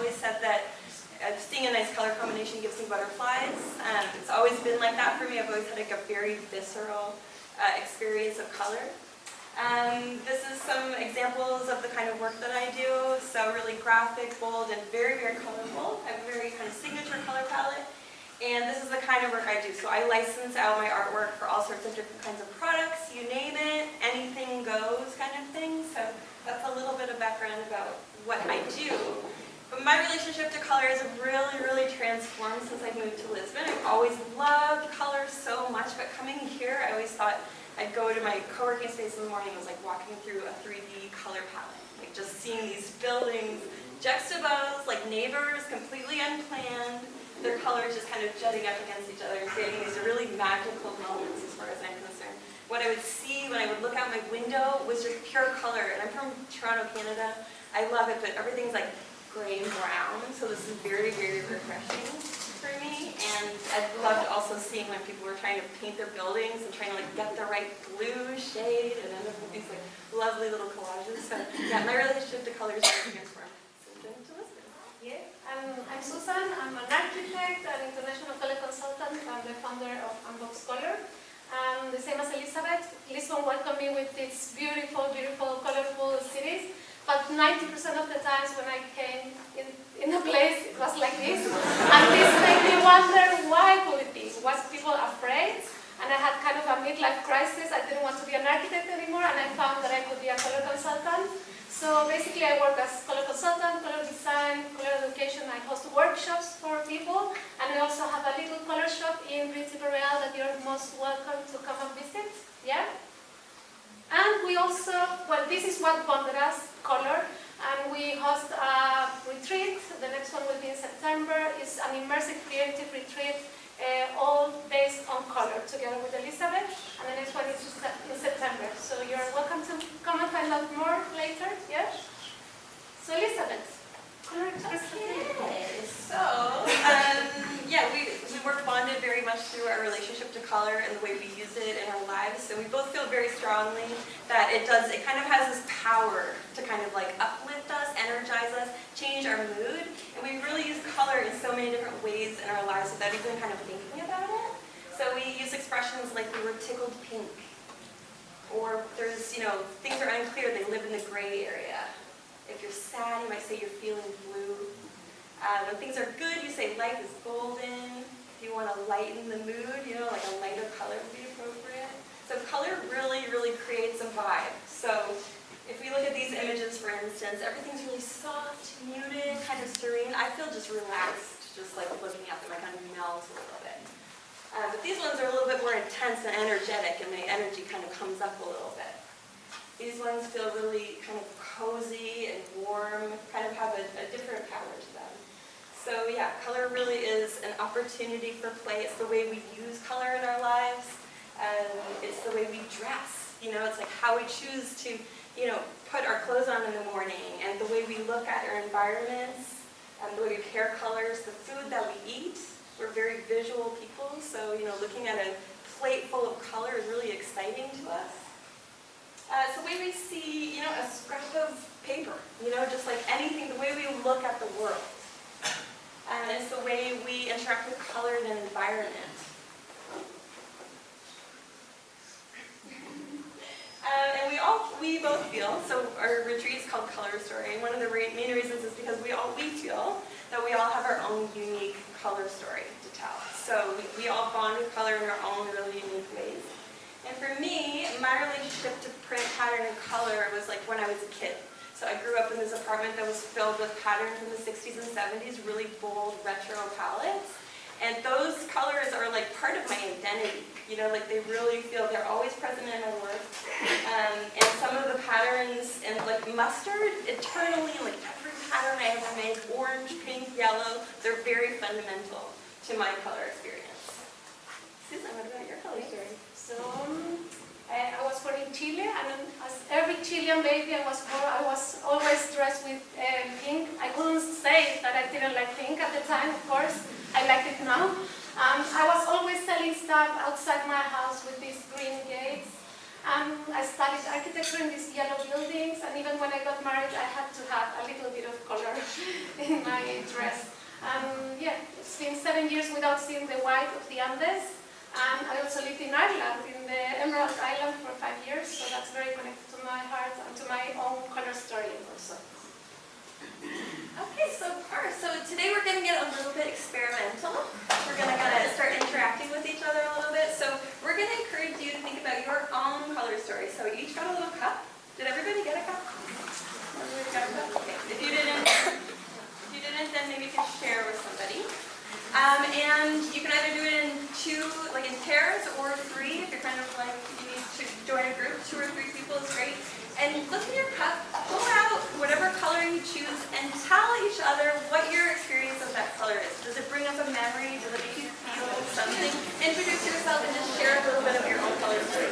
always said that seeing a nice color combination gives me butterflies. It's always been like that for me. I've always had like a very visceral experience of color. This is some examples of the kind of work that I do. So really graphic, bold, and very, very colorful. I have a very kind of signature color palette. And this is the kind of work I do. So I license out my artwork for all sorts of different kinds of products. You name it, anything goes kind of thing. So that's a little bit of background about what I do. But my relationship to color has really, really transformed since I moved to Lisbon. I've always loved color so much, but coming here, I always thought I'd go to my co-working space in the morning. It was like walking through a 3D color palette. Like just seeing these buildings juxtaposed, like neighbors, completely unplanned. Their colors just kind of jutting up against each other and creating these really magical moments as far as I'm concerned. What I would see when I would look out my window was just pure color. And I'm from Toronto, Canada. I love it, but everything's like gray and brown. So this is very, very refreshing for me. And I loved also seeing when people were trying to paint their buildings and trying to like get the right blue shade and end up with these like lovely little collages. So yeah, my relationship to color is very transformed since I moved to Lisbon. Yeah, I'm Susan. I'm an architect, an international color consultant. I'm the founder of Unbox Color. The same as Elizabeth, Lisbon welcomed me with its beautiful, beautiful, colorful cities. But 90% of the times when I came in a place, it was like this. And this made me wonder, why could it be? Was people afraid? And I had kind of a midlife crisis. I didn't want to be an architect anymore, and I found that I could be a color consultant. So basically I work as color consultant, color design, color education. I host workshops for people, and I also have a little color shop in Principe Real that you're most welcome to come and visit. Yeah? And we also, well, this is what bonded us, color, and we host a retreat. The next one will be in September. It's an immersive creative retreat, all based on color, together with Elizabeth, and the next one is in September. So you're welcome to come and find out more later, yes? So Elizabeth, color expressive. Okay, so yeah, we work bonded very much through our relationship to color and the way we use it in our lives. So we both feel very strongly that it kind of has this power to kind of like uplift us, energize us, change our mood. And we really use color in so many different ways in our lives without even kind of thinking about it. So we use expressions like we were tickled pink. Or there's, things are unclear, they live in the gray area. If you're sad, you might say you're feeling blue. When things are good, you say life is golden. If you want to lighten the mood, like a lighter color would be appropriate. So color really, really creates a vibe. So if we look at these images, for instance, everything's really soft, muted, kind of serene. I feel just relaxed, just like looking at them. I kind of melt a little bit. But these ones are a little bit more intense and energetic, and the energy kind of comes up a little bit. These ones feel really kind of cozy and warm, kind of have a different power to them. So yeah, color really is an opportunity for play. It's the way we use color in our lives. It's the way we dress. It's like how we choose to, put our clothes on in the morning, and the way we look at our environments, the way we pair colors, the food that we eat. We're very visual people, so looking at a plate full of color is really exciting to us. It's the way we see, a scrap of paper, just like anything, the way we look at the world. And it's the way we interact with color in an environment. And we both feel, so our retreat is called Color Story, and one of the main reasons is because we feel that we all have our own unique color story to tell. So we all bond with color in our own really unique ways. And for me, my relationship to print, pattern, and color was like when I was a kid. So I grew up in this apartment that was filled with patterns from the 60s and 70s, really bold retro palettes. And those colors are like part of my identity. Like they really feel, they're always present in my work. And some of the patterns, and like mustard, eternally, like every pattern I ever make, orange, pink, yellow, they're very fundamental to my color experience. Susan, what about your color story? So, I was born in Chile, and as every Chilean baby I was always dressed with pink. I couldn't say that I didn't like pink at the time, of course. I like it now. I was always selling stuff outside my house with these green gates. I studied architecture in these yellow buildings, and even when I got married, I had to have a little bit of color in my dress. Yeah, it's been 7 years without seeing the white of the Andes. And I also lived in Ireland, in the Emerald Island for 5 years, so that's very connected to my heart and to my own color story also. Okay, so today we're going to get a little bit experimental. We're going to start interacting with each other a little bit. So we're going to encourage you to think about your own color story. So you each got a little cup. Did everybody get a cup? Everybody got a cup? Okay. If you didn't, then maybe you can share with somebody. And you can either do it in in pairs or 3. If you're kind of like, you need to join a group, 2 or 3 people is great. And look in your cup, pull out whatever color you choose, and tell each other what your experience of that color is. Does it bring up a memory? Does it make you feel something? Introduce yourself and just share a little bit of your own color story.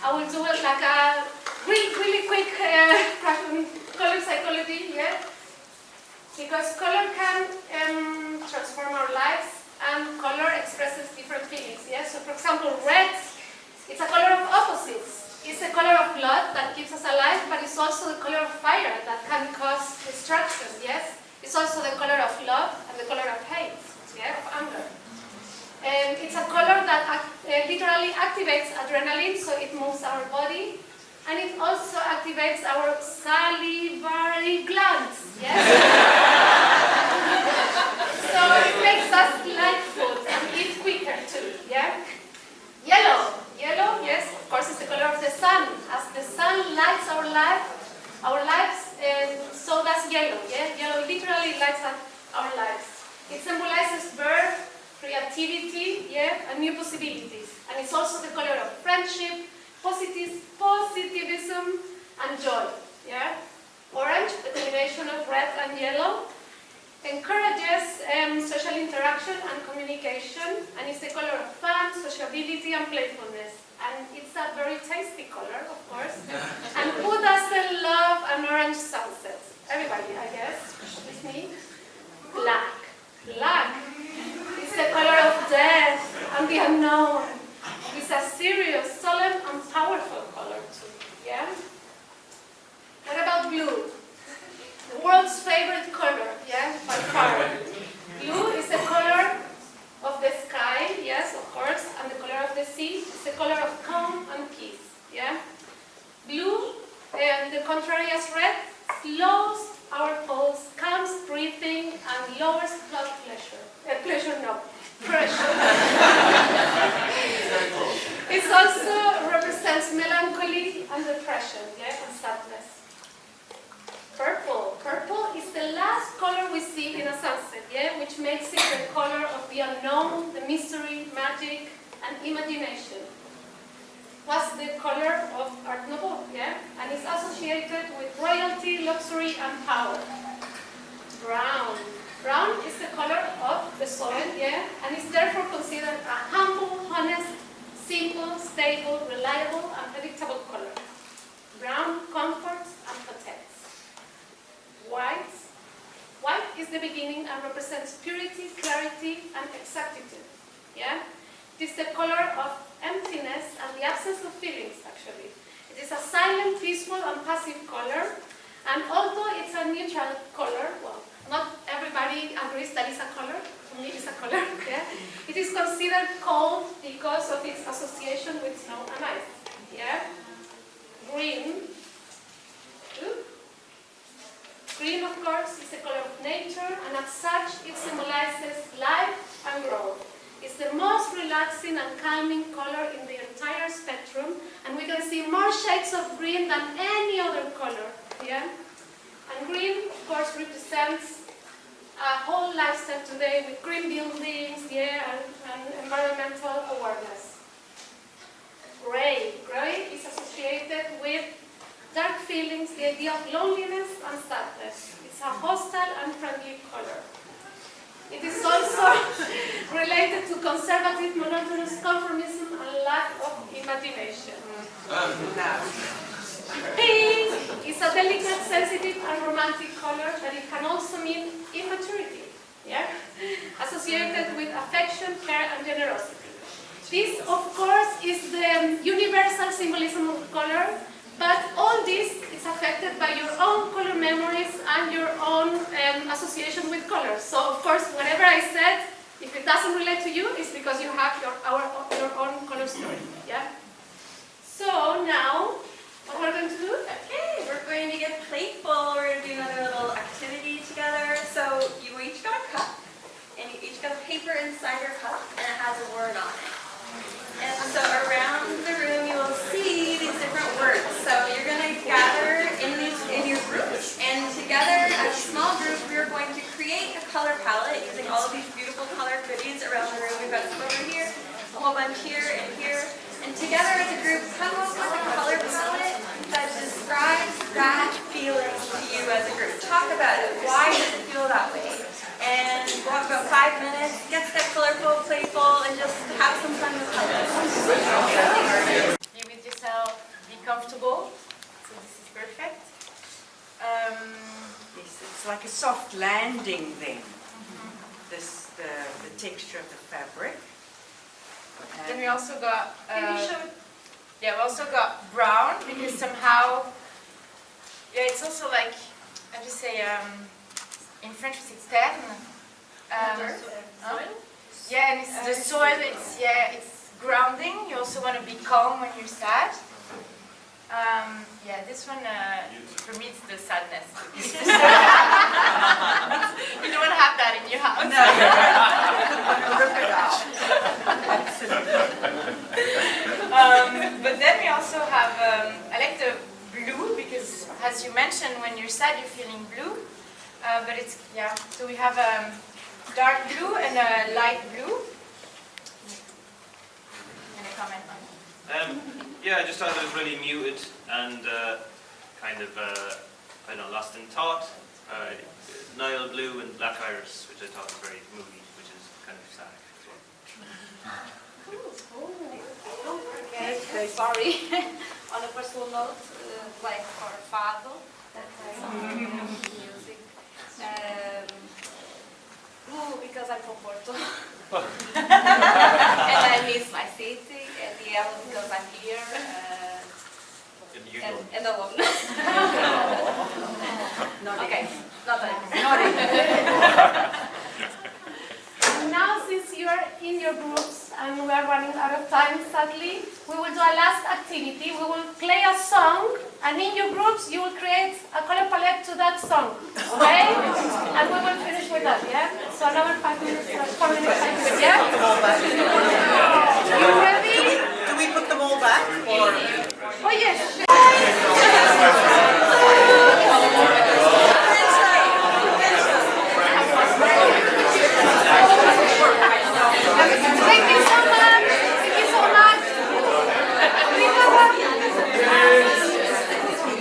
I will do it like a really quick color psychology, yeah? Because color can transform our lives, and color expresses different feelings, yeah? So for example, red, it's a color of opposites. It's a color of blood that keeps us alive, but it's also the color of fire that can cause destruction, yes? It's also the color of love and the color of hate, yeah, of anger. And it's a color that literally activates adrenaline, so it moves our body. And it also activates our salivary glands, yes? So it makes us like food and eat quicker too, yeah? Yellow, yes, of course, it's the color of the sun. As the sun lights our lives, so does yellow, yeah? Yellow literally lights up our lives. It symbolizes birth, creativity, yeah, and new possibilities. And it's also the color of friendship, positivism, and joy, yeah. Orange, the combination of red and yellow, encourages social interaction and communication, and it's the color of fun, sociability, and playfulness. And it's a very tasty color, of course. And who doesn't love an orange sunset? Everybody, I guess. It's me. Black. Black is the color of death and the unknown. It's a serious, solemn, and powerful color too. Yeah? What about blue? The world's favorite color, yeah, by far. Blue is the color of the sky, yes, of course, and the color of the sea. It's the color of calm and peace, yeah. Blue, the contrary as red, slows our pulse, calms breathing, and lowers blood pressure. Pressure. It also represents melancholy and depression, yeah, and sadness. Purple. Purple is the last color we see in a sunset, yeah, which makes it the color of the unknown, the mystery, magic, and imagination. Was the color of Art Nouveau, yeah, and is associated with royalty, luxury, and power. Brown. Brown is the color of the soil, yeah, and is therefore considered a humble, honest, simple, stable, reliable, and predictable color. Brown comforts and protects. White. White is the beginning and represents purity, clarity, and exactitude. Yeah? It is the color of emptiness and the absence of feelings, actually. It is a silent, peaceful, and passive color. And although it's a neutral color, well, not everybody agrees that it's a color. For me, it's a color. Yeah? It is considered cold because of its association with snow and ice. Yeah? Green. Green, of course, is the color of nature, and as such, it symbolizes life and growth. It's the most relaxing and calming color in the entire spectrum, and we can see more shades of green than any other color. Yeah? And green, of course, represents a whole lifestyle today with green buildings, yeah, and environmental awareness. Gray. Gray is associated with dark feelings, the idea of loneliness and sadness. It's a hostile and friendly color. It is also related to conservative, monotonous conformism and lack of imagination. Pink is a delicate, sensitive, and romantic color, but it can also mean immaturity, yeah? Associated with affection, care, and generosity. This, of course, is the universal symbolism of color. But all this is affected by your own color memories and your own association with colors. So, of course, whatever I said, if it doesn't relate to you, it's because you have your own color story. Yeah. So now, what we're going to do? Okay, we're going to get playful. We're going to do another little activity together. So you each got a cup, and you each got a paper inside your cup, and it has a word on it. And so around the room you will see these different words. So you're going to gather in your groups, and together as a small group we are going to create a color palette using all of these beautiful color goodies around the room. We've got some over here, a whole bunch here and here. And together as a group, come up with a color palette that describes that feeling to you as a group. Talk about it. Why does it feel that way? And go on about 5 minutes, get colorful, playful, and just have some fun with colors. Be with yourself, be comfortable. So this is perfect. It's like a soft landing then. This the texture of the fabric. Then we also got Can you show it? yeah, we also got brown because somehow it's also like I just say in French we say terne. Yeah, and it's the soil. It's grounding. You also want to be calm when you're sad. Yeah, this one for me it's the sadness. You don't want to have that in your house. No. Rip it out. But then we also have I like the blue because as you mentioned when you're sad you're feeling blue. But it's so we have dark blue and a light blue. Any comment on it? Yeah, I just thought it was really muted and kind of, I don't know, lost in thought. Nile blue and black iris, which I thought was very moody, which is kind of sad as well. Okay, sorry. On a personal note, like for fado, that I music. Blue because I'm from Porto. And I miss my city. And yellow because I'm here. And alone. Okay, not that. Now, since you are in your groups and we are running out of time, sadly, we will do a last activity. We will play a song, and in your groups, you will create a color palette to that song, okay? And we will finish with that, yeah? So another 5 minutes, 4 minutes, 5 minutes, yeah? You ready? Do we put them all back? Or? Oh, yes. Thank you so much. Thank you so much.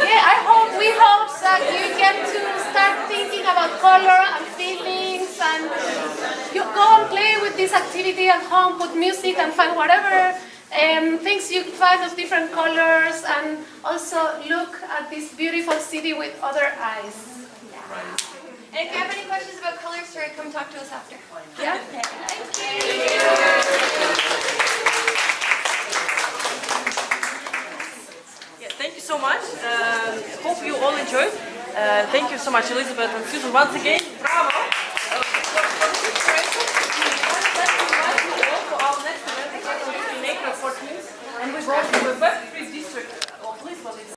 Yeah, we hope that you get to start thinking about color and feelings, and you go and play with this activity at home, put music and find whatever things you find of different colors, and also look at this beautiful city with other eyes. And if you have any questions about color story, come talk to us after. Yeah? Thank you. Yeah, thank you so much. Hope you all enjoyed. Thank you so much, Elizabeth and Susan, once again. Bravo!